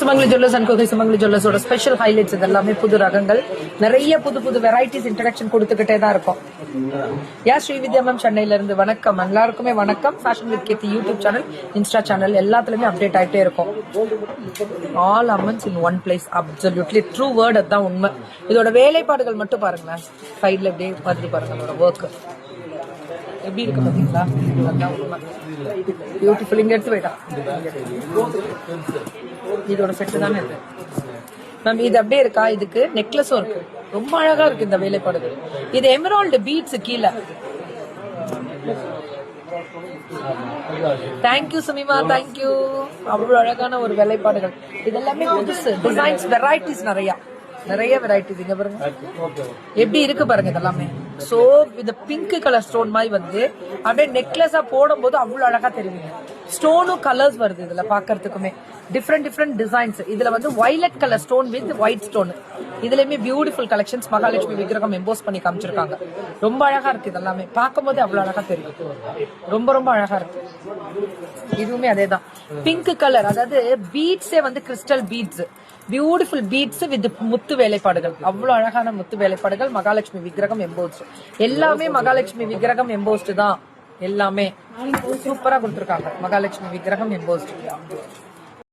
Sumangali jewellers and கோகை Sumangali ஜுவல்லர்ஸோட special highlights இதெல்லாமே புது ரகங்கள், நிறைய புது புது வெரைட்டிஸ் இன்ட்ரடக்ஷன் கொடுத்துக்கிட்டே தான் இருக்கும். ஸ்ரீவித்யா மேம் சென்னையில இருந்து வணக்கம். எல்லாருக்குமே வணக்கம். Fashion with Keerthi YouTube channel, insta channel எல்லாத்துலயுமே அப்டேட் ஆகிட்டே இருக்கும். All amens in one place. Absolutely true word, அதுதான் உண்மை. இதோட வேலைப்பாடுகள் மட்டும் பாருங்களேன். சைட்ல எப்படியே பார்த்துட்டு பாருங்க அதோட ஒர்க் எப்படி இருக்கு பாத்தீங்களா? அதுதான் உண்மை. பியூட்டிஃபுல். இங்க எடுத்து போயிட்டா இதோட செட்டு தானே இது மேம். இது அப்படியே இருக்கா? இதுக்கு நெக்லஸும் இருக்கு. ரொம்ப அழகா இருக்கு இந்த வேலைப்பாடுகள். இது எமரால்டு பீட்ஸ் கீழே. Thank you Sumima, thank you. அவ்வளவு அழகான ஒரு வேலைப்பாடுகள். இதெல்லாமே புதுசு டிசைன்ஸ், வெரைட்டிஸ், நிறைய வெரைட்டிஸ். இங்க பாருங்க எப்படி இருக்கு பாருங்க. இதெல்லாமே சோ இந்த பிங்க் கலர் ஸ்டோன் மாதிரி வந்து அப்படியே நெக்லஸா போடும் போது அவ்வளவு அழகா தெரியுங்க. ஸ்டோனும் கலர்ஸ் வருது இதுல பாக்குறதுக்குமே. Different designs. இதுல வந்து violet colour stone with white stone. இதுலயுமே பியூட்டிஃபுல் கலெக்ஷன்ஸ். மகாலட்சுமி விக்கிரகம் எம்போஸ் பண்ணி காமிச்சிருக்காங்க. ரொம்ப அழகா இருக்கு. இதெல்லாமே பார்க்கும் போது அவ்வளவு அழகா தெரியும். ரொம்ப அழகா இருக்கு. இதுவுமே அதேதான் பிங்க் கலர். அதாவது பீட்ஸே வந்து crystal beads, beautiful beads with முத்து வேலைப்பாடுகள். அவ்வளவு அழகான முத்து வேலைப்பாடுகள். மகாலட்சுமி விக்கிரகம் எம்போஸ்ட். எல்லாமே மகாலட்சுமி விக்கிரகம் எம்போஸ்ட் தான். எல்லாமே சூப்பரா கொடுத்துருக்காங்க. மகாலட்சுமி விக்கிரகம் எம்போஸ்ட்.